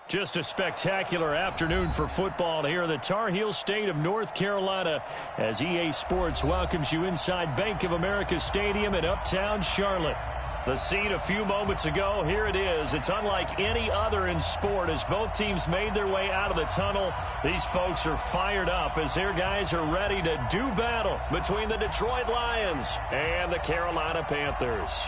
Just a spectacular afternoon for football here in the Tar Heel state of North Carolina as EA Sports welcomes you inside Bank of America Stadium in uptown Charlotte. The scene a few moments ago, here it is. It's unlike any other in sport as both teams made their way out of the tunnel. These folks are fired up as their guys are ready to do battle between the Detroit Lions and the Carolina Panthers.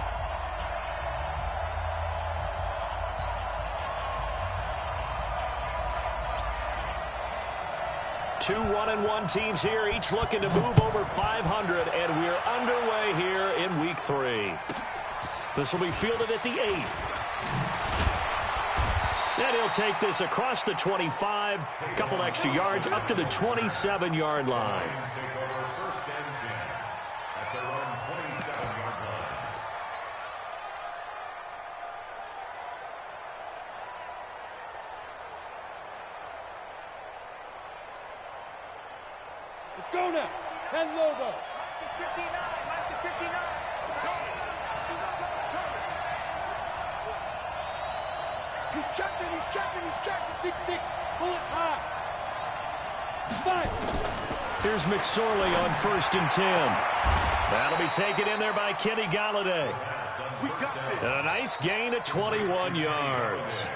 2 1-1 teams here, each looking to move over 500, and we're underway here in Week 3. This will be fielded at the 8. And he'll take this across the 25, a couple extra yards, up to the 27-yard line. Let's go now. 10 logo. Marcus 59. Marcus 59. He's checking. He's checking. He's checking. 6-6. Pull it high. 5. Here's McSorley on 1st and 10. That'll be taken in there by Kenny Galladay. We got this. And a nice gain of 21 yards.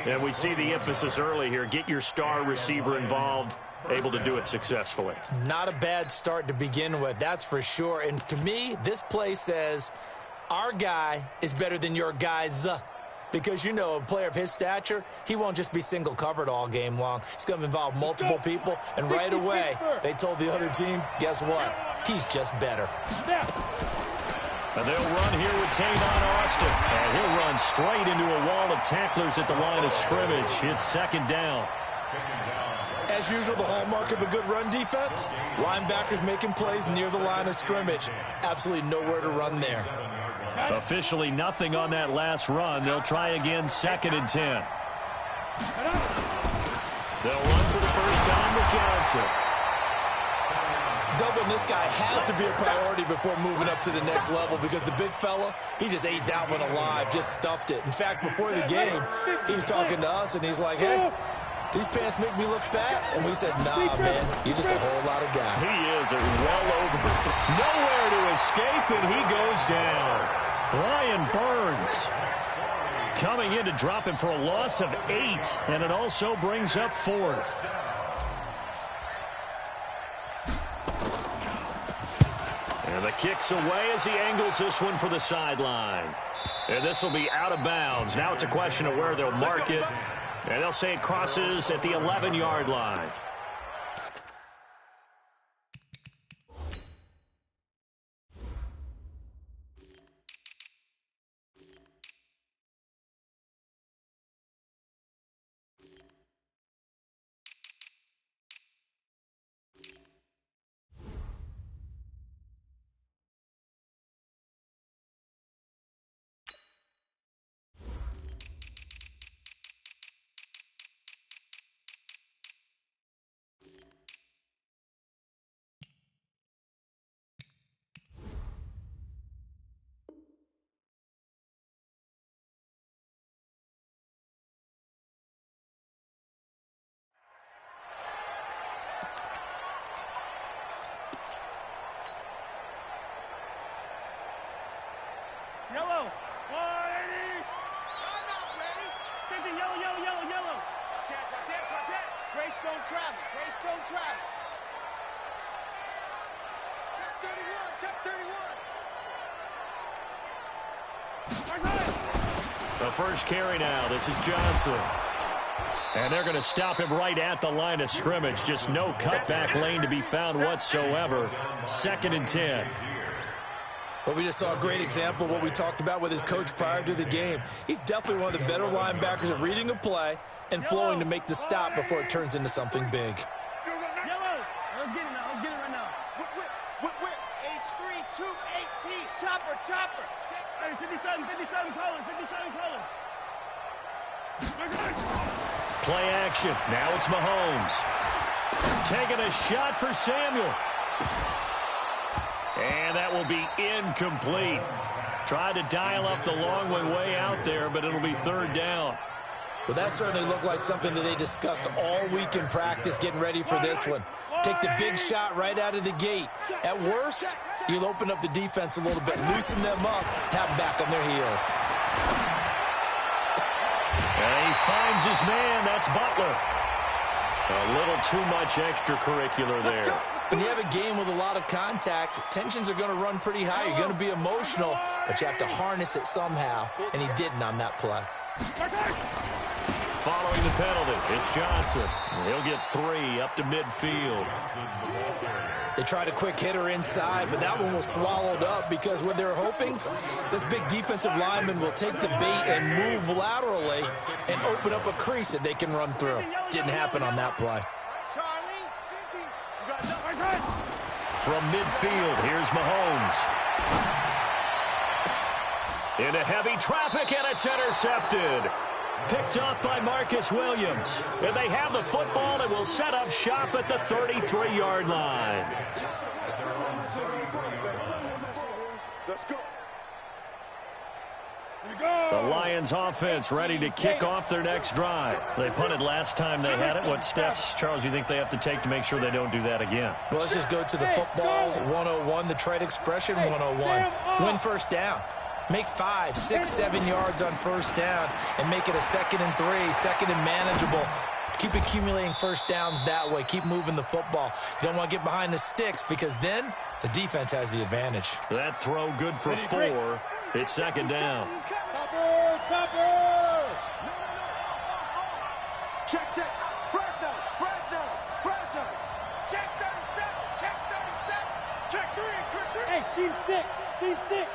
And we see the emphasis early here. Get your star receiver involved. Able to do it successfully. Not a bad start to begin with, that's for sure. And to me, this play says our guy is better than your guys. Because, you know, a player of his stature, he won't just be single covered all game long. It's going to involve multiple people. And right away, they told the other team, guess what? He's just better. And they'll run here with Tavon Austin. And he'll run straight into a wall of tacklers at the line of scrimmage. It's 2nd down. As usual, the hallmark of a good run defense, linebackers making plays near the line of scrimmage. Absolutely nowhere to run there. Officially nothing on that last run. They'll try again, 2nd and 10. They'll run for the first time with Johnson. Doubling this guy has to be a priority before moving up to the next level because the big fella, he just ate that one alive, just stuffed it. In fact, before the game, he was talking to us, and he's like, hey, these pants make me look fat. And we said, nah, man, you're just a whole lot of guy. He is well over. Nowhere to escape, and he goes down. Brian Burns coming in to drop him for a loss of 8, and it also brings up 4th. And the kick's away as he angles this one for the sideline. And this will be out of bounds. Now it's a question of where they'll mark it. And they'll say it crosses at the 11-yard line. Yellow. 180. Ready. 50. Yellow, yellow, yellow, yellow. Check. Grace don't travel. Grace don't travel. Check 31. The first carry now. This is Johnson. And they're going to stop him right at the line of scrimmage. Just no cutback lane to be found whatsoever. 2nd and 10. Well, we just saw a great example of what we talked about with his coach prior to the game. He's definitely one of the better linebackers at reading a play and flowing to make the stop before it turns into something big. Yellow. Let's get it now. Let's get it right now. Whip. H3, 218. Chopper. Hey, 57 color. 57 color. Play action. Now it's Mahomes. Taking a shot for Samuel. And that will be incomplete. Tried to dial up the long one way out there, but it'll be 3rd down. Well, that certainly looked like something that they discussed all week in practice, getting ready for this one. Take the big shot right out of the gate. At worst, you'll open up the defense a little bit, loosen them up, have them back on their heels. And he finds his man. That's Butler. A little too much extracurricular there. When you have a game with a lot of contact, tensions are going to run pretty high. You're going to be emotional, but you have to harness it somehow, and he didn't on that play. Following the penalty, it's Johnson. He'll get 3 up to midfield. They tried a quick hitter inside, but that one was swallowed up because what they're hoping, this big defensive lineman will take the bait and move laterally and open up a crease that they can run through. Didn't happen on that play. From midfield, here's Mahomes. Into heavy traffic, and it's intercepted. Picked up by Marcus Williams. And they have the football and will set up shop at the 33-yard line. Let's go. The Lions offense ready to kick off their next drive. They punted last time they had it. What steps, Charles, you think they have to take to make sure they don't do that again? Well, let's just go to the football 101, the trade expression 101. Win first down. Make 5, 6, 7 yards on first down and make it a 2nd and 3, 2nd and manageable. Keep accumulating first downs that way. Keep moving the football. You don't want to get behind the sticks because then the defense has the advantage. That throw good for 4. It's 2nd down. Topper! Check. Fresno. Check 37. Check 3. Hey, Team 6.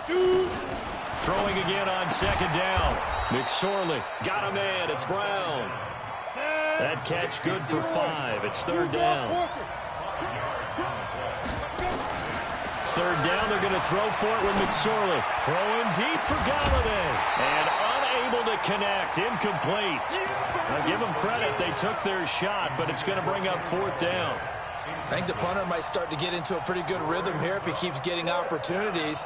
Shoot. Throwing again on 2nd down. McSorley got a man. It's Brown. That catch good for 5. It's 3rd down. 3rd down, they're going to throw for it with McSorley. Throwing deep for Galladay. And unable to connect. Incomplete. Now give them credit. They took their shot, but it's going to bring up 4th down. I think the punter might start to get into a pretty good rhythm here if he keeps getting opportunities.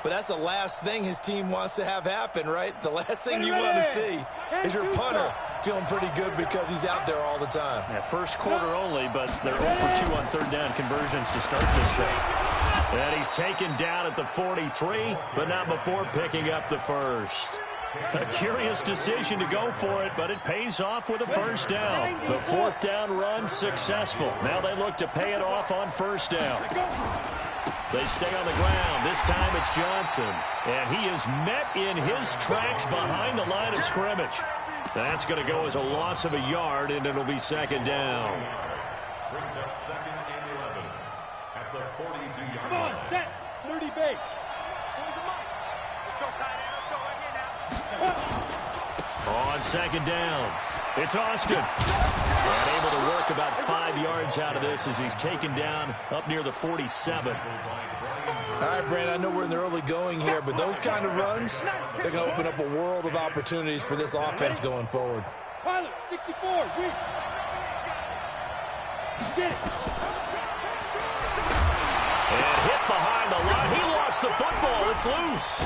But that's the last thing his team wants to have happen, right? The last thing you want to see is your punter feeling pretty good because he's out there all the time. Yeah, first quarter only, but they're 0 for 2 on 3rd down conversions to start this thing. And he's taken down at the 43, but not before picking up the first. A curious decision to go for it, but it pays off with a first down. The 4th down run successful. Now they look to pay it off on first down. They stay on the ground. This time it's Johnson. And he is met in his tracks behind the line of scrimmage. That's going to go as a loss of a yard, and it'll be 2nd down. Brings up 2nd and 11 at the 42-yard Come on, set. 30 base. Let's go, tight end. Let's go right here now. On 2nd down, it's Austin. And able to work about 5 yards out of this as he's taken down up near the 47. All right, Brandon, I know we're in the early going here, but those kind of runs, they're going to open up a world of opportunities for this offense going forward. Pilot, 64. Get it. And hit behind the line. He lost the football. It's loose.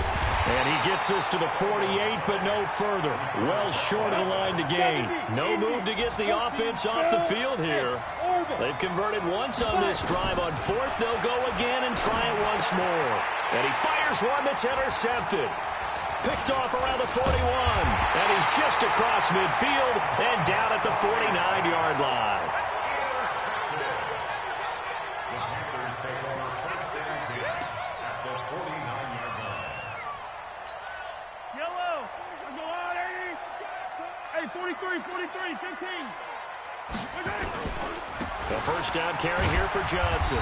And he gets this to the 48, but no further. Well short of the line to gain. No move to get the offense off the field here. They've converted once on this drive. On 4th, they'll go again and try it once more. And he fires one that's intercepted. Picked off around the 41. And he's just across midfield and down at the 49-yard line. Hey, 43, 15. The first down carry here for Johnson.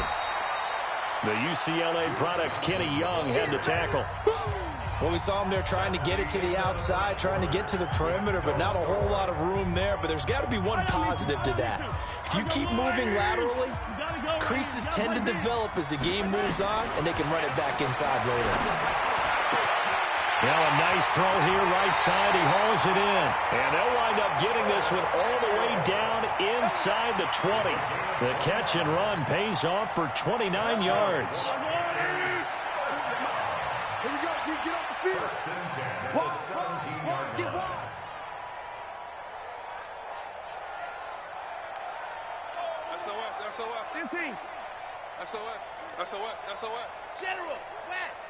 The UCLA product, Kenny Young, had the tackle. Well, we saw him there trying to get it to the outside, trying to get to the perimeter, but not a whole lot of room there. But there's got to be one positive to that. If you keep moving laterally, creases tend to develop as the game moves on, and they can run it back inside later. Now a nice throw here right side. He hauls it in. And they'll wind up getting this one all the way down inside the 20. The catch and run pays off for 29 yards. Here we go, G. Get off the field. Walk, get wide. SOS. Empty. SOS. SOS. SOS. General. West.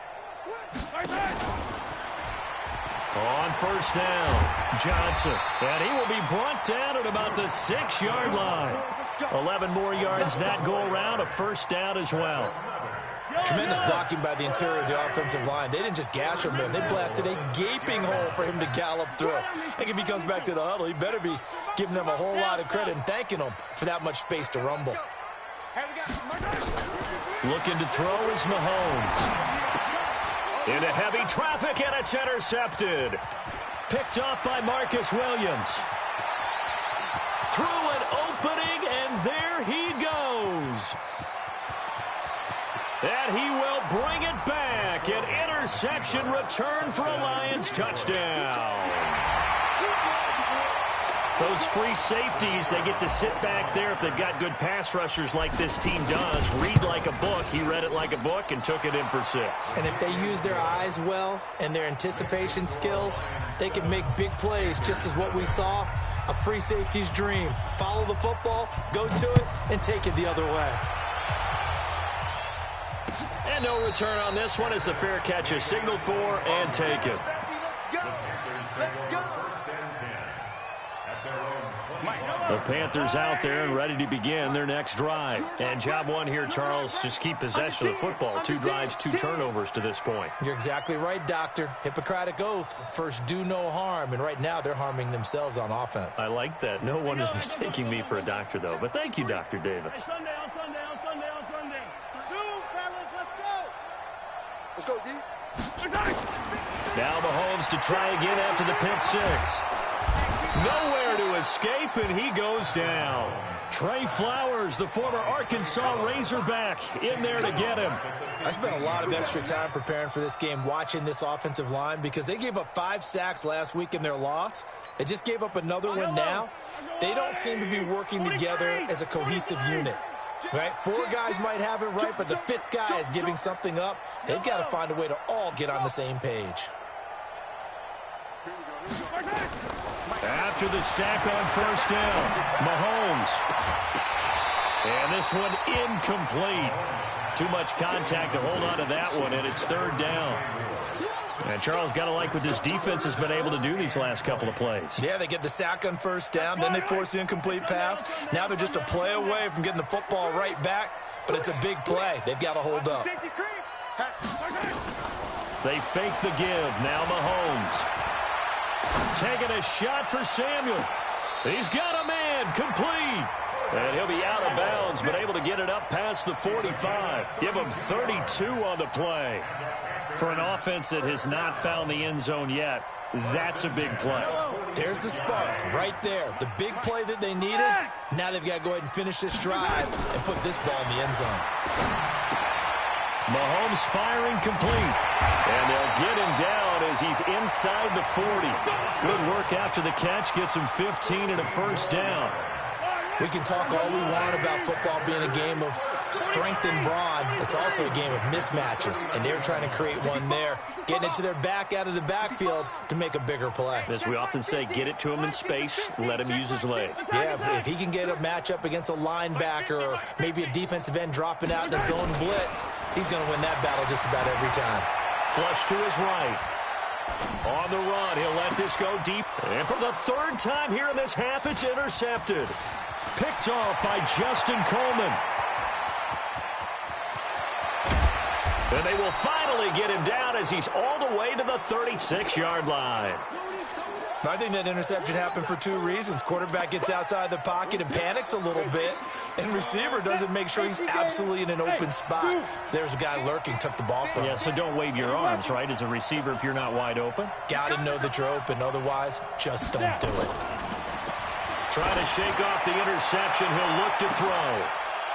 Right back. On first down, Johnson. And he will be brought down at about the 6-yard line. 11 more yards that go around, a first down as well. Tremendous blocking by the interior of the offensive line. They didn't just gash him there. They blasted a gaping hole for him to gallop through. I think if he comes back to the huddle, he better be giving them a whole lot of credit and thanking them for that much space to rumble. Looking to throw is Mahomes. Into heavy traffic, and it's intercepted. Picked off by Marcus Williams. Through an opening, and there he goes. And he will bring it back. An interception return for a Lions touchdown. Those free safeties, they get to sit back there if they've got good pass rushers like this team does. Read like a book. He read it like a book and took it in for 6. And if they use their eyes well and their anticipation skills, they can make big plays, just as what we saw, a free safety's dream. Follow the football, go to it, and take it the other way. And no return on this one as the fair catch is signaled for and taken. The Panthers out there and ready to begin their next drive. And job one here, Charles, just keep possession of the football. 2 drives, 2 turnovers to this point. You're exactly right, Doctor. Hippocratic oath. First, do no harm. And right now, they're harming themselves on offense. I like that. No one is mistaking me for a doctor, though. But thank you, Dr. Davis. Sundown. Zoom, fellas, let's go. Let's go, D. Now Mahomes to try again after the pick 6. Nowhere to escape, and he goes down. Trey Flowers, the former Arkansas Razorback, in there to get him. I spent a lot of extra time preparing for this game, watching this offensive line, because they gave up 5 sacks last week in their loss. They just gave up another one now. They don't seem to be working together as a cohesive unit. Right? 4 guys might have it right, but the 5th guy is giving something up. They've got to find a way to all get on the same page. After the sack on first down, Mahomes. And this one incomplete. Too much contact to hold on to that one, and it's 3rd down. And Charles, got to like what this defense has been able to do these last couple of plays. Yeah, they get the sack on first down, then they force the incomplete pass. Now they're just a play away from getting the football right back, but it's a big play. They've got to hold up. They fake the give. Now Mahomes. Taking a shot for Samuel. He's got a man. Complete. And he'll be out of bounds, but able to get it up past the 45. Give him 32 on the play. For an offense that has not found the end zone yet, that's a big play. There's the spark right there. The big play that they needed. Now they've got to go ahead and finish this drive and put this ball in the end zone. Mahomes firing complete. And they'll get him down as he's inside the 40. Good work after the catch. Gets him 15 and a first down. We can talk all we want about football being a game of strength and brawn. It's also a game of mismatches, and they're trying to create one there, getting it to their back out of the backfield to make a bigger play. As we often say, get it to him in space, let him use his leg. Yeah, if he can get a matchup against a linebacker or maybe a defensive end dropping out in a zone blitz, he's going to win that battle just about every time. Flush to his right. On the run, he'll let this go deep. And for the 3rd time here in this half, it's intercepted. Picked off by Justin Coleman. And they will finally get him down as he's all the way to the 36-yard line. I think that interception happened for 2 reasons. Quarterback gets outside the pocket and panics a little bit, and receiver doesn't make sure he's absolutely in an open spot. So there's a guy lurking, took the ball from him. Yeah, so don't wave your arms, right, as a receiver if you're not wide open? Got to know that you're open. Otherwise, just don't do it. Trying to shake off the interception. He'll look to throw.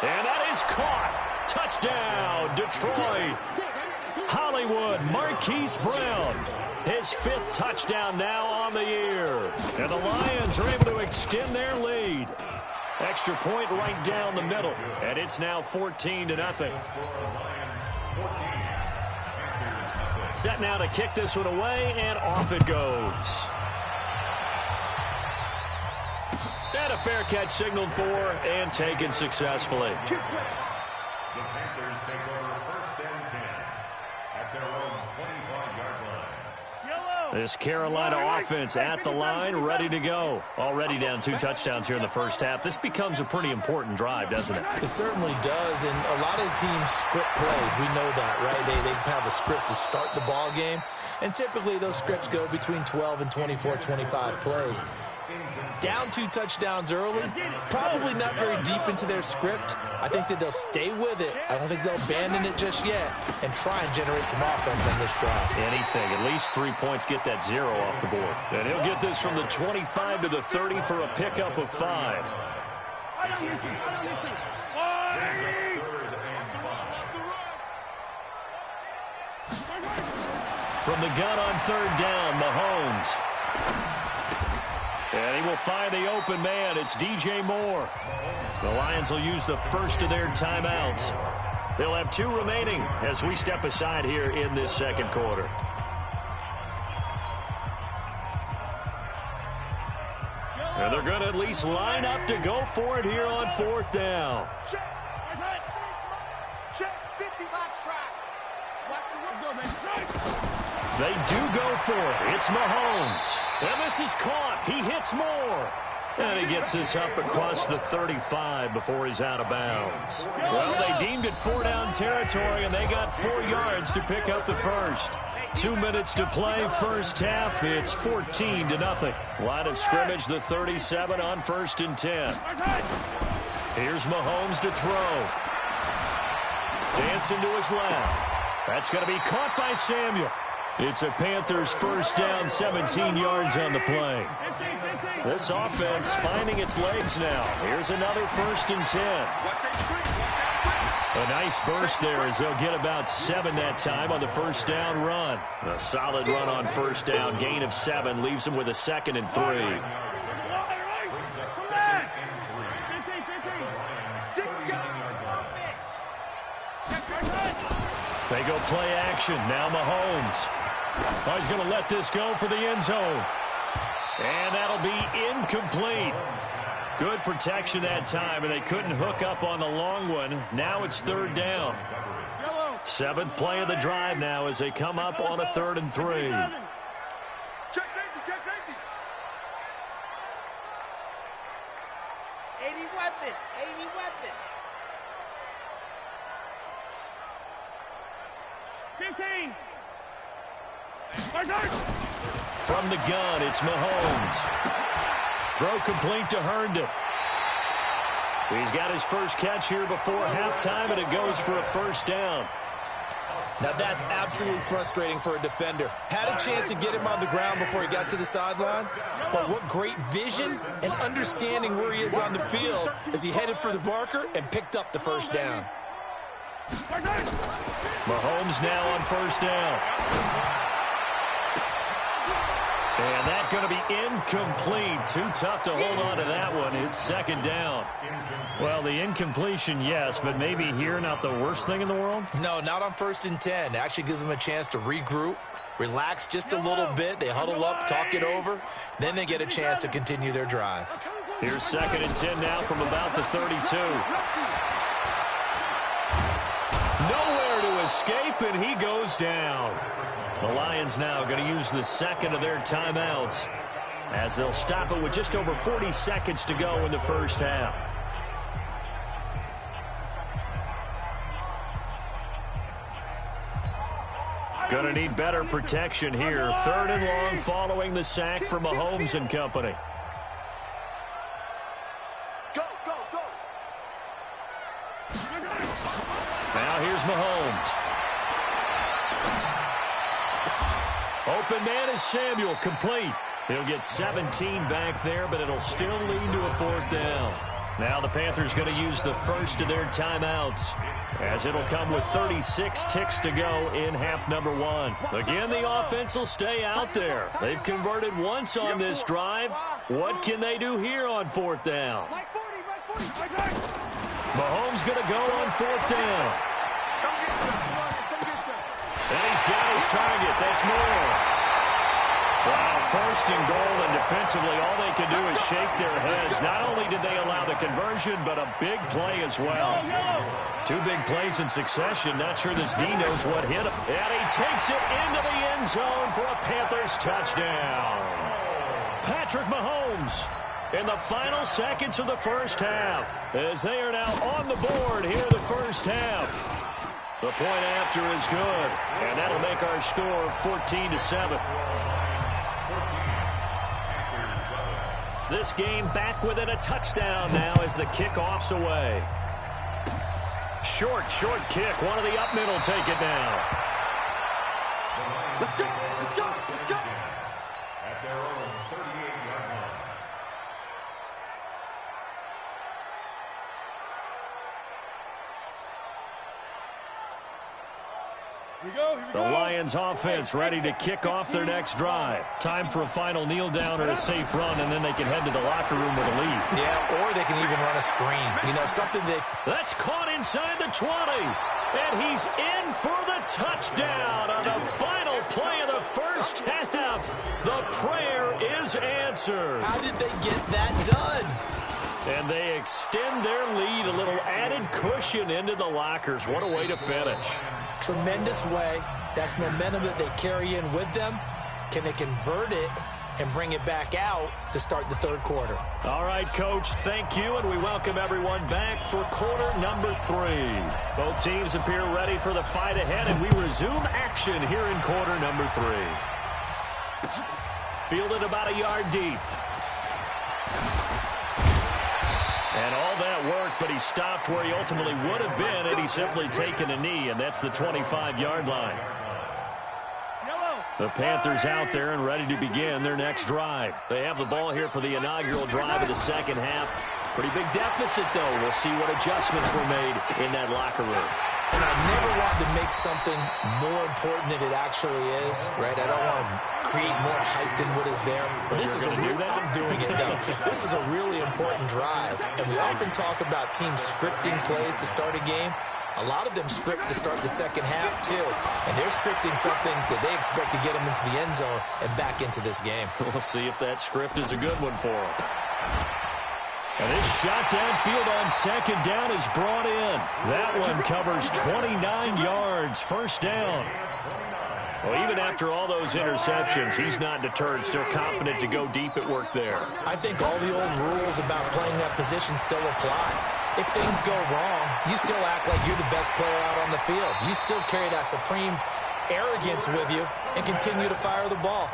And that is caught. Touchdown, Detroit. Hollywood, Marquise Brown. His 5th touchdown now on the year. And the Lions are able to extend their lead. Extra point right down the middle. And it's now 14-0. Set now to kick this one away, and off it goes. And And a fair catch signaled for and taken successfully. The Panthers take over first and 10 at their own 25-yard line. This Carolina offense at the line, ready to go. Already down 2 touchdowns here in the first half. This becomes a pretty important drive, doesn't it? It certainly does, and a lot of teams script plays. We know that, right? They have a script to start the ball game, and typically those scripts go between 12 and 24, 25 plays. Down 2 touchdowns early, probably not very deep into their script. I think that they'll stay with it. I don't think they'll abandon it just yet and try and generate some offense on this drive. Anything. At least 3 points, get that 0 off the board. And he'll get this from the 25 to the 30 for a pickup of 5. From the gun on 3rd down, Mahomes. And he will find the open man. It's DJ Moore. The Lions will use the first of their timeouts. They'll have 2 remaining as we step aside here in this second quarter. And they're going to at least line up to go for it here on 4th down. They do go for it. It's Mahomes. And this is caught. He hits Moore. And he gets this up across the 35 before he's out of bounds. Well, they deemed it 4-down territory, and they got 4 yards to pick up the first. 2 minutes to play, first half. It's 14-0. Line of scrimmage, the 37 on 1st and 10. Here's Mahomes to throw. Dancing to his left. That's going to be caught by Samuel. It's a Panthers first down, 17 yards on the play. This offense finding its legs now. Here's another 1st and 10. A nice burst there as they'll get about 7 that time on the first down run. A solid run on first down, gain of 7, leaves them with a 2nd and 3. They go play action. Now Mahomes. Oh, he's going to let this go for the end zone. And that'll be incomplete. Good protection that time, and they couldn't hook up on the long one. Now it's 3rd down. 7th play of the drive now as they come up on a 3rd and 3. Check safety, check safety. 80 weapon, 80 weapon. 15. From the gun, it's Mahomes. Throw complete to Herndon. He's got his first catch here before halftime, and it goes for a first down. Now that's absolutely frustrating for a defender. Had a chance to get him on the ground before he got to the sideline, but what great vision and understanding where he is on the field as he headed for the marker and picked up the first down. Mahomes now on first down. And that's going to be incomplete. Too tough to hold on to that one. It's 2nd down. Well, the incompletion, yes, but maybe here not the worst thing in the world? No, not on 1st and 10. It actually gives them a chance to regroup, relax just a little bit. They huddle up, talk it over. Then they get a chance to continue their drive. Here's 2nd and 10 now from about the 32. Nowhere to escape, and he goes down. The Lions now going to use the 2nd of their timeouts as they'll stop it with just over 40 seconds to go in the first half. Going to need better protection here. 3rd and long following the sack for Mahomes and company. Go, go, go. Now here's Mahomes. Open man is Samuel, complete. He'll get 17 back there, but it'll still lead to a 4th down. Now the Panthers going to use the first of their timeouts as it'll come with 36 ticks to go in half number 1. Again, the offense will stay out there. They've converted once on this drive. What can they do here on 4th down? Mahomes going to go on 4th down. And he's got his target. That's Moore. Wow, First and goal, and defensively, all they can do is shake their heads. Not only did they allow the conversion, but a big play as well. Two big plays in succession. Not sure this D knows what hit him. And he takes it into the end zone for a Panthers touchdown. Patrick Mahomes in the final seconds of the first half, as they are now on the board here in the first half. The point after is good, and that'll make our score 14-7. This game back within a touchdown now as the kickoff's away. Short kick. One of the up middle take it now. Let's go, let's go, let's go. At their own 38-yard line. Here we go, here we The go. Lions offense ready to kick off their next drive. Time for a final kneel down or a safe run, and then they can head to the locker room with a lead. Yeah, or they can even run a screen. You know, something that... That's caught inside the 20. And he's in for the touchdown on the final play of the first half. The prayer is answered. How did they get that done? And they extend their lead, a little added cushion into the lockers. What a way to finish. Tremendous way. That's momentum that they carry in with them. Can they convert it and bring it back out to start the third quarter? All right, Coach, thank you, and we welcome everyone back for quarter number 3. Both teams appear ready for the fight ahead, and we resume action here in quarter number 3. Fielded about a yard deep. And all that work, but he stopped where he ultimately would have been had he simply taken a knee, and that's the 25-yard line. The Panthers out there and ready to begin their next drive. They have the ball here for the inaugural drive of the second half. Pretty big deficit, though. We'll see what adjustments were made in that locker room. And I never want to make something more important than it actually is, right? I don't want to create more hype than what is there. But this is I'm doing it, though. This is a really important drive. And we often talk about teams scripting plays to start a game. A lot of them script to start the second half, too. And they're scripting something that they expect to get them into the end zone and back into this game. We'll see if that script is a good one for them. And this shot downfield on second down is brought in. That one covers 29 yards, first down. Well, even after all those interceptions, he's not deterred, still confident to go deep at work there. I think all the old rules about playing that position still apply. If things go wrong, you still act like you're the best player out on the field. You still carry that supreme arrogance with you and continue to fire the ball.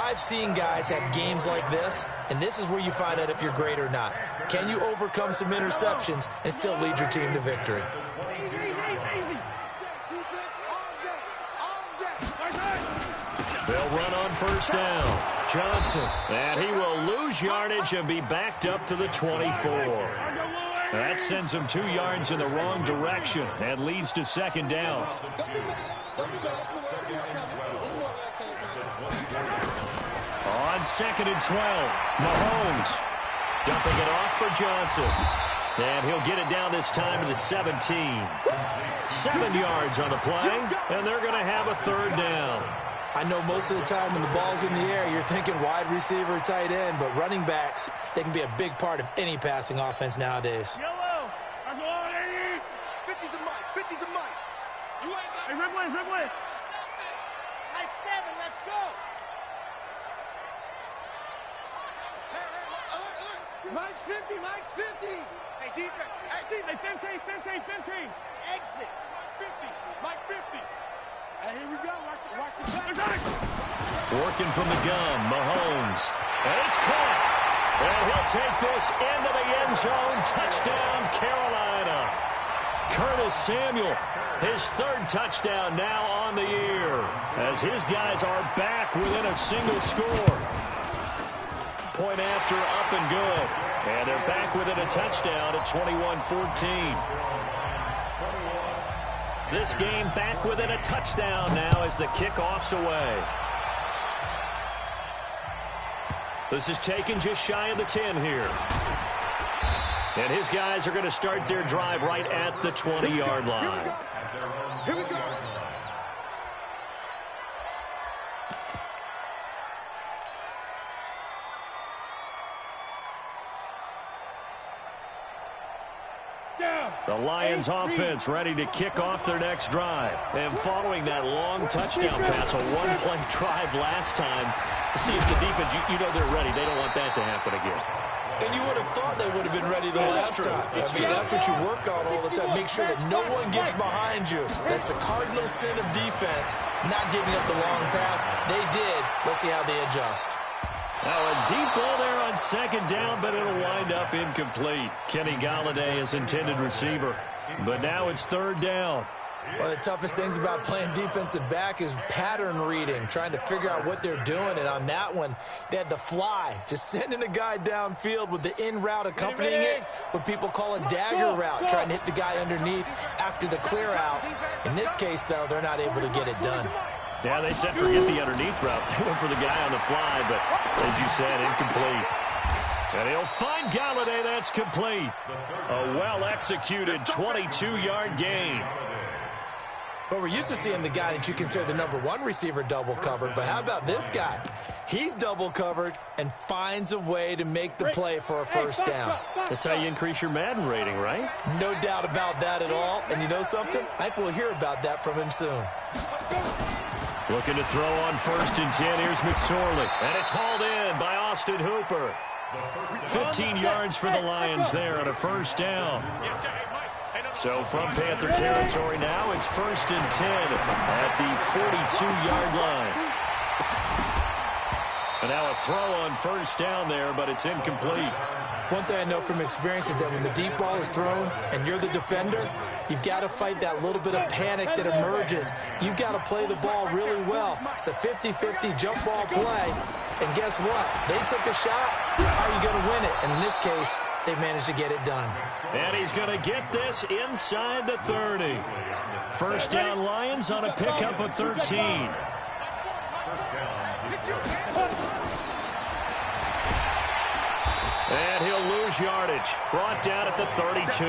I've seen guys have games like this, and this is where you find out if you're great or not. Can you overcome some interceptions and still lead your team to victory? They'll run on first down. Johnson, and he will lose yardage and be backed up to the 24. That sends him 2 yards in the wrong direction and leads to second down. On second and 12, Mahomes dumping it off for Johnson. And he'll get it down this time to the 17. 7 yards on the play, and they're going to have a third down. I know most of the time when the ball's in the air, you're thinking wide receiver, tight end, but running backs, they can be a big part of any passing offense nowadays. Yellow. I'm going 80. 50's the mic, 50's the mic. You ain't got it. Red way, red way. Nice 7, let's go. Hey, Mike's 50, Mike's 50. Hey, defense. Hey, defense. Hey, 15. Exit. 50. Mike 50. Hey, here we go. Watch the pass. Working from the gun, Mahomes. And it's caught. And he'll take this into the end zone. Touchdown, Carolina. Curtis Samuel, his third touchdown now on the year, as his guys are back within a single score. Point after, up and good. And they're back within a touchdown at 21-14. This game back within a touchdown now as the kickoff's away. This is taken just shy of the 10 here. And his guys are going to start their drive right at the 20-yard line. Here we go. The Lions offense ready to kick off their next drive. And following that long touchdown pass, a one-play drive last time, see if the defense, you know they're ready. They don't want that to happen again. And you would have thought they would have been ready the last time. That's what you work on all the time. Make sure that no one gets behind you. That's the cardinal sin of defense, not giving up the long pass. They did. Let's see how they adjust. Now a deep ball there on second down, but it'll wind up incomplete. Kenny Golladay is intended receiver, but now it's third down. One of the toughest things about playing defensive back is pattern reading, trying to figure out what they're doing. And on that one, they had the fly, just sending a guy downfield with the in route accompanying it, what people call a dagger route, trying to hit the guy underneath after the clear out. In this case, though, they're not able to get it done. Yeah, they said forget the underneath route. They went for the guy on the fly, but as you said, incomplete. And he'll find Golladay. That's complete. A well-executed 22-yard gain. Well, we're used to seeing the guy that you consider the number one receiver double covered, but how about this guy? He's double covered and finds a way to make the play for a first down. That's how you increase your Madden rating, right? No doubt about that at all. And you know something? I think we'll hear about that from him soon. Looking to throw on 1st and 10. Here's McSorley. And it's hauled in by Austin Hooper. 15 yards for the Lions there on a first down. So from Panther territory now, it's 1st and 10 at the 42-yard line. And now a throw on first down there, but it's incomplete. One thing I know from experience is that when the deep ball is thrown and you're the defender, you've got to fight that little bit of panic that emerges. You've got to play the ball really well. It's a 50-50 jump ball play. And guess what? They took a shot. How are you going to win it? And in this case, they managed to get it done. And he's going to get this inside the 30. First down Lions on a pickup of 13. And he'll lose yardage. Brought down at the 32.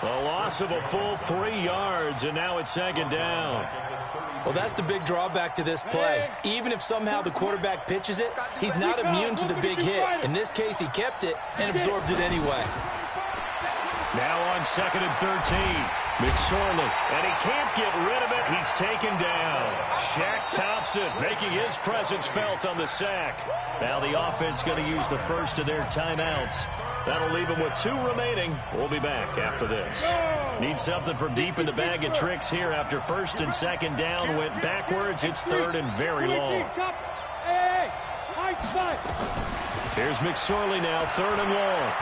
A loss of a full 3 yards, and now it's second down. Well, that's the big drawback to this play. Even if somehow the quarterback pitches it, he's not immune to the big hit. In this case, he kept it and absorbed it anyway. Now on 2nd and 13. McSorley, and he can't get rid of it. He's taken down. Shaq Thompson making his presence felt on the sack. Now the offense going to use the first of their timeouts. That'll leave them with 2 remaining. We'll be back after this. Need something from deep in the bag of tricks here after 1st and 2nd down. Went backwards. It's 3rd and very long. Here's McSorley now, 3rd and long.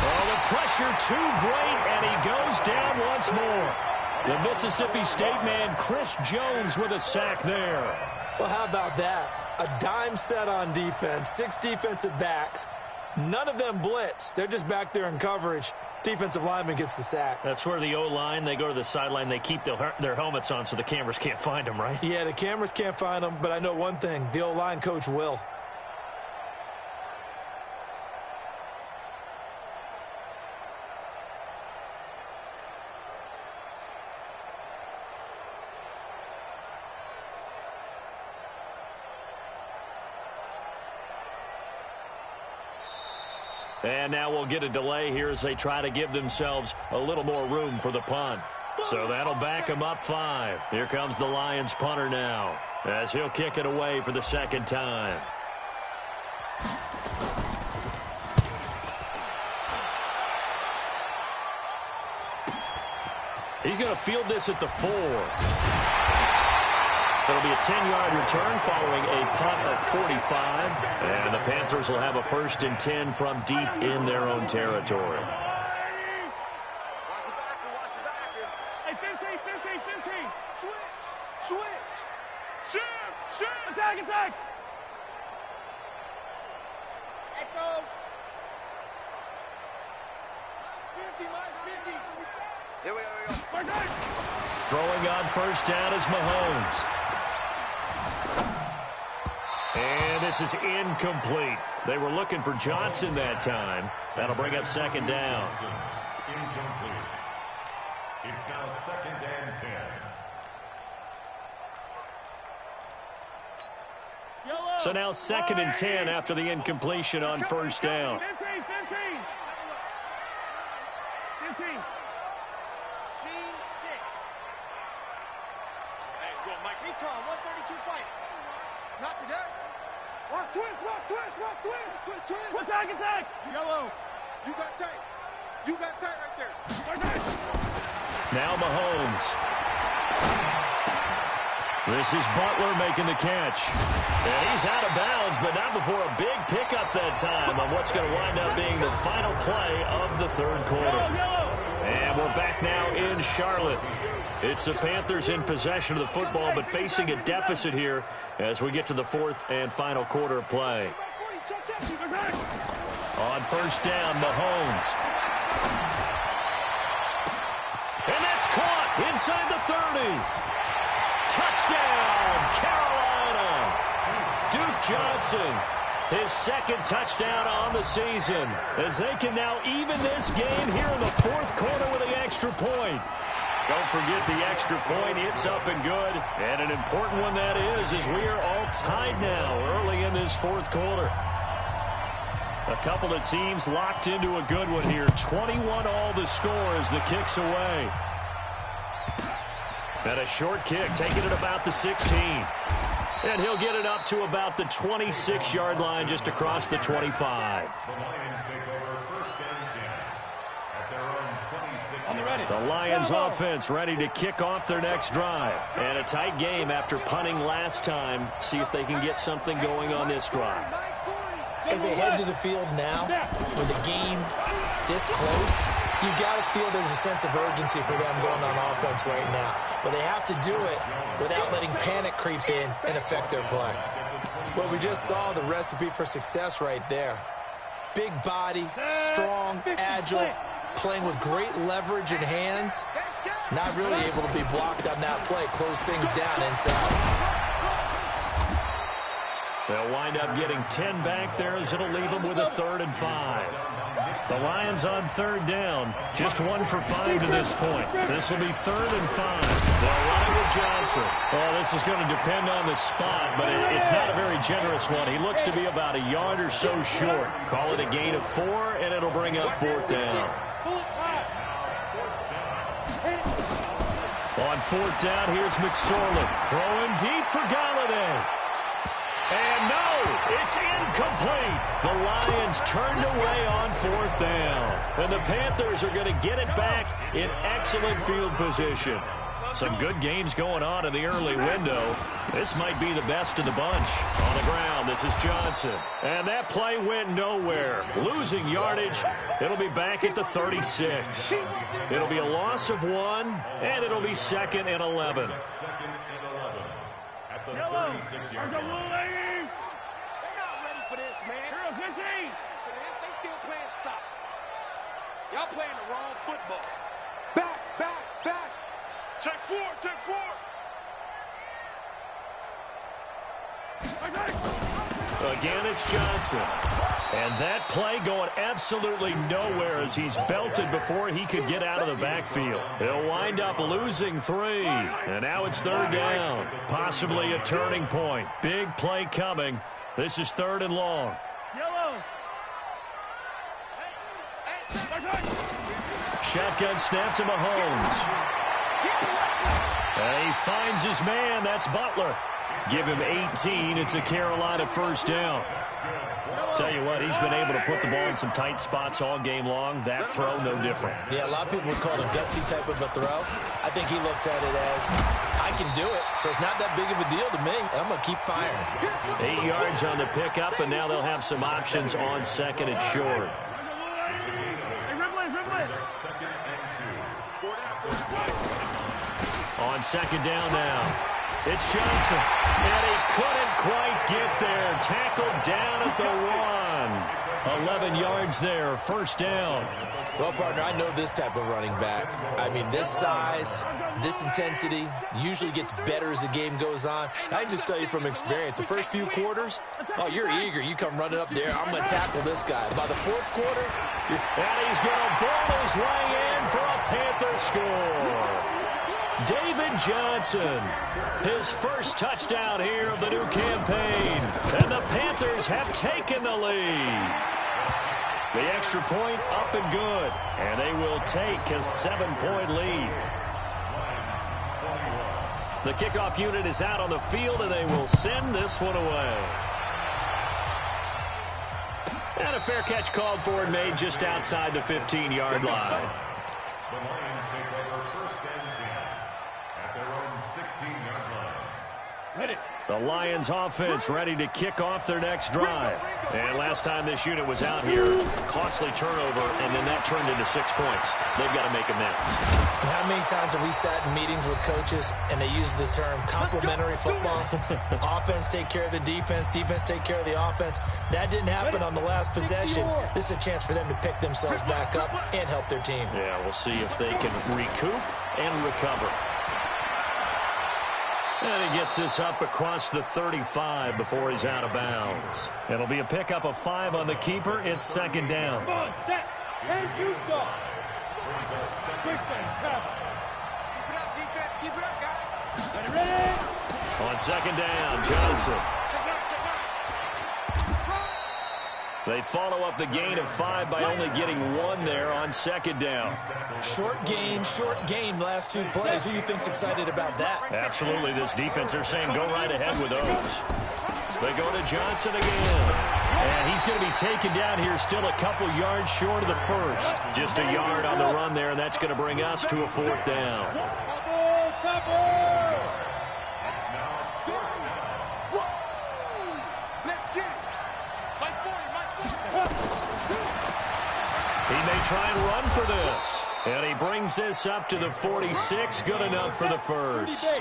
Oh, the pressure too great, and he goes down once more. The Mississippi State man, Chris Jones, with a sack there. Well, how about that? A dime set on defense, 6 defensive backs. None of them blitz. They're just back there in coverage. Defensive lineman gets the sack. That's where the O-line, they go to the sideline, they keep their helmets on so the cameras can't find them, right? Yeah, the cameras can't find them, but I know one thing. The O-line coach will. And now we'll get a delay here as they try to give themselves a little more room for the punt. So that'll back them up 5. Here comes the Lions punter now as he'll kick it away for the 2nd time. He's going to field this at the 4. It'll be a 10-yard return following a punt of 45. And the Panthers will have a 1st and 10 from deep in their own territory. Hey, 15. Switch. Shoot. Attack. Echo. Minus 50. Here we go. Throwing on 1st down is Mahomes. And this is incomplete. They were looking for Johnson that time. That'll bring up 2nd down. Incomplete. It's now 2nd and 10. So now 2nd and 10 after the incompletion on 1st down. 15. Hey, go, Mike. Recon, 132 fight. Not today. Watch twist, watch twist, watch twist. Twist, twist. Attack! Yellow. You got tight. You got tight right there. Now Mahomes. This is Butler making the catch. And he's out of bounds, but not before a big pickup that time on what's going to wind up being the final play of the third quarter. And we're back now in Charlotte. It's the Panthers in possession of the football, but facing a deficit here as we get to the fourth and final quarter of play. On first down, Mahomes. And that's caught inside the 30. Touchdown, Carolina. Duke Johnson, his second touchdown on the season, as they can now even this game here in the fourth quarter with the extra point. Don't forget the extra point. It's up and good. And an important one that is, as we are all tied now early in this fourth quarter. A couple of teams locked into a good one here. 21 all the score as the kick's away. And a short kick, taking it about the 16. And he'll get it up to about the 26-yard line, just across the 25. The Lions take over first and 10 at their own 26. The Lions offense ready to kick off their next drive. And a tight game after punting last time. See if they can get something going on this drive. As they head to the field now, with the game this close, you've got to feel there's a sense of urgency for them going on offense right now. But they have to do it without letting panic creep in and affect their play. Well, we just saw the recipe for success right there. Big body, strong, agile, playing with great leverage and hands. Not really able to be blocked on that play. Close things down inside. They'll wind up getting 10 back there as it'll leave them with a 3rd and 5. The Lions on third down. Just 1 for 5 to this point. This will be 3rd and 5. They'll run it with Johnson. Well, this is going to depend on the spot, but it's not a very generous one. He looks to be about a yard or so short. Call it a gain of 4, and it'll bring up 4th down. On 4th down, here's McSorley. Throwing deep for Galladay. And no, it's incomplete. The Lions turned away on 4th down. And the Panthers are going to get it back in excellent field position. Some good games going on in the early window. This might be the best of the bunch. On the ground, this is Johnson. And that play went nowhere. Losing yardage. It'll be back at the 36. It'll be a loss of 1, and it'll be 2nd and 11. At the 36-yard line. They're not ready for this, man. 15. They still playing soccer. Y'all playing the wrong football. Back, back, back. Check 4, check 4. Again, it's Johnson. And that play going absolutely nowhere as he's belted before he could get out of the backfield. He'll wind up losing 3. And now it's 3rd down. Possibly a turning point. Big play coming. This is 3rd and long. Shotgun snap to Mahomes. And he finds his man. That's Butler. Give him 18. It's a Carolina 1st down. Tell you what, he's been able to put the ball in some tight spots all game long. That throw, no different. Yeah, a lot of people would call it a gutsy type of a throw. I think he looks at it as, I can do it, so it's not that big of a deal to me, and I'm going to keep firing. 8 yards on the pickup, and now they'll have some options on 2nd and short. On 2nd down now. It's Johnson, and he couldn't quite get there. Tackled down at the 1. 11 yards there, 1st down. Well, partner, I know this type of running back. I mean, this size, this intensity usually gets better as the game goes on. I can just tell you from experience, the first few quarters, oh, you're eager. You come running up there, I'm going to tackle this guy. By the 4th quarter, and he's going to ball his way in for a Panther score. David Johnson, his first touchdown here of the new campaign. And the Panthers have taken the lead. The extra point up and good. And they will take a 7-point lead. The kickoff unit is out on the field, and they will send this one away. And a fair catch called for and made just outside the 15-yard line. The Lions take over 1st and 10 at their own 16-yard line. Ready. The Lions offense ready to kick off their next drive. And last time this unit was out here, costly turnover, and then that turned into 6 points. They've got to make amends. And how many times have we sat in meetings with coaches and they use the term complementary football? Offense take care of the defense, defense take care of the offense. That didn't happen on the last possession. This is a chance for them to pick themselves back up and help their team. Yeah, we'll see if they can recoup and recover. And he gets this up across the 35 before he's out of bounds. It'll be a pickup of 5 on the keeper. It's 2nd down. Come on, set. And you saw. Quick stand, travel. Keep it up, defense. Keep it up, guys. Ready? On 2nd down, Johnson. Check it out, check it out. They follow up the gain of 5 by only getting 1 there on 2nd down. Short gain, last 2 plays. Who do you think's excited about that? Absolutely, this defense, they're saying go right ahead with those. They go to Johnson again. And he's going to be taken down here still a couple yards short of the first. Just a yard on the run there, and that's going to bring us to a 4th down. He may try and run for this. And he brings this up to the 46. Good enough for the first.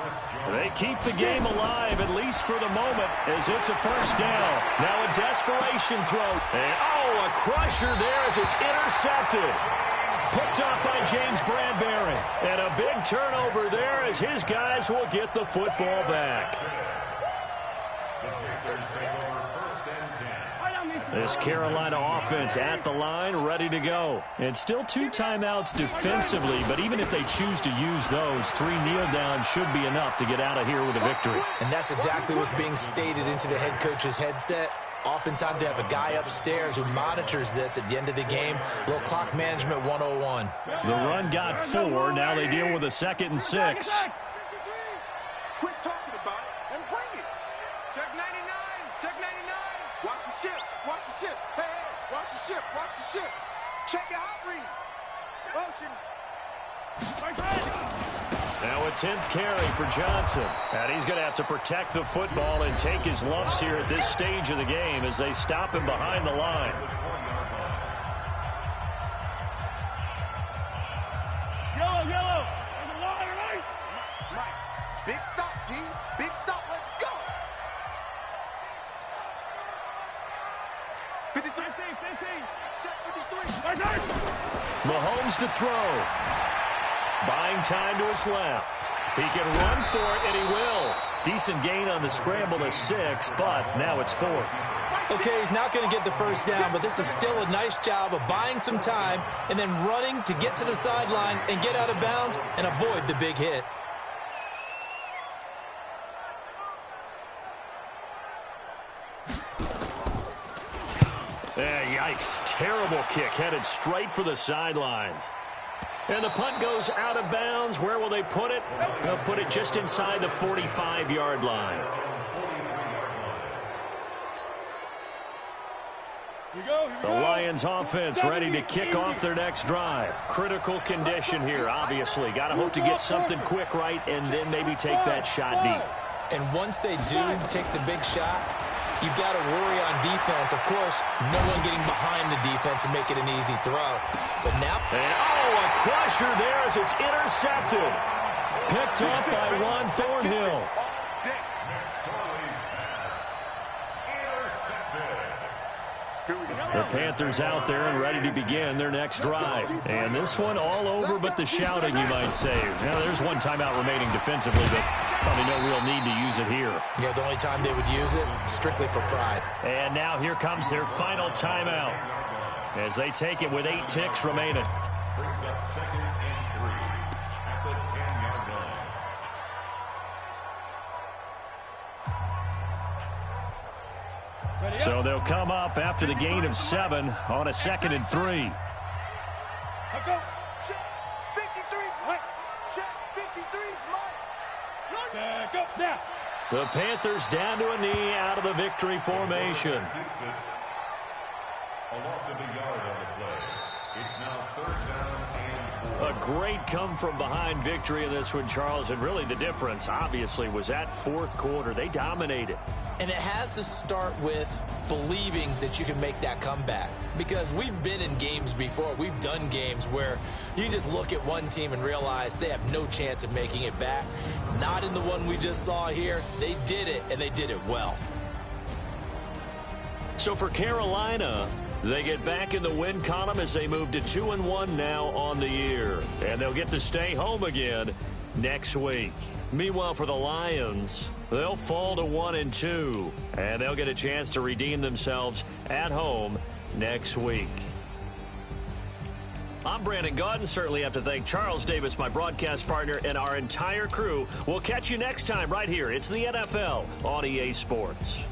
They keep the game alive, at least for the moment, as it's a 1st down. Now a desperation throw. And, a crusher there as it's intercepted. Picked up by James Bradbury. And a big turnover there as his guys will get the football back. This Carolina offense at the line, ready to go. And still 2 timeouts defensively, but even if they choose to use those, 3 kneel downs should be enough to get out of here with a victory. And that's exactly what's being stated into the head coach's headset. Oftentimes they have a guy upstairs who monitors this at the end of the game. A little clock management 101. The run got 4. Now they deal with a 2nd and 6. Quit talking about it and bring it. Check 99. Check 99. Watch the ship. Watch the ship. Hey, hey. Watch the ship. Watch the ship. Check your hot read. Motion. Now a 10th carry for Johnson. And he's going to have to protect the football and take his lumps here at this stage of the game as they stop him behind the line. Yellow. There's a line, right? Big stop, D. Big stop. Let's go. 53. 15. Check 53. Mahomes to throw. Buying time to his left. He can run for it, and he will. Decent gain on the scramble to 6, but now it's 4th. Okay, he's not going to get the 1st down, but this is still a nice job of buying some time and then running to get to the sideline and get out of bounds and avoid the big hit. Yikes. Terrible kick headed straight for the sidelines. And the punt goes out of bounds. Where will they put it? They'll put it just inside the 45-yard line. The Lions offense ready to kick off their next drive. Critical condition here, obviously. Got to hope to get something quick right and then maybe take that shot deep. And once they do take the big shot, you've got to worry on defense. Of course, no one getting behind the defense and make it an easy throw. But now... And, a crusher there as it's intercepted. Picked up by Juan Thornhill. The Panthers out there and ready to begin their next drive. And this one all over but the shouting, you might say. Now, there's one timeout remaining defensively, but probably no real need to use it here. Yeah, the only time they would use it, strictly for pride. And now here comes their final timeout as they take it with 8 ticks remaining. Brings up 2nd and 3 at the 10-yard line. So they'll come up after the gain of 7 on a 2nd and 3. Go. Check. 53. Check. 53's mine. Go. Now. The Panthers down to a knee out of the victory formation. A loss of a yard on the play. It's now 3rd down and 4. A great come-from-behind victory in this one, Charles. And really the difference, obviously, was that 4th quarter. They dominated. And it has to start with believing that you can make that comeback. Because we've been in games before. We've done games where you just look at one team and realize they have no chance of making it back. Not in the one we just saw here. They did it, and they did it well. So for Carolina, they get back in the win column as they move to 2-1 now on the year. And they'll get to stay home again next week. Meanwhile, for the Lions, they'll fall to 1-2, and they'll get a chance to redeem themselves at home next week. I'm Brandon Gaudin. Certainly have to thank Charles Davis, my broadcast partner, and our entire crew. We'll catch you next time right here. It's the NFL on EA Sports.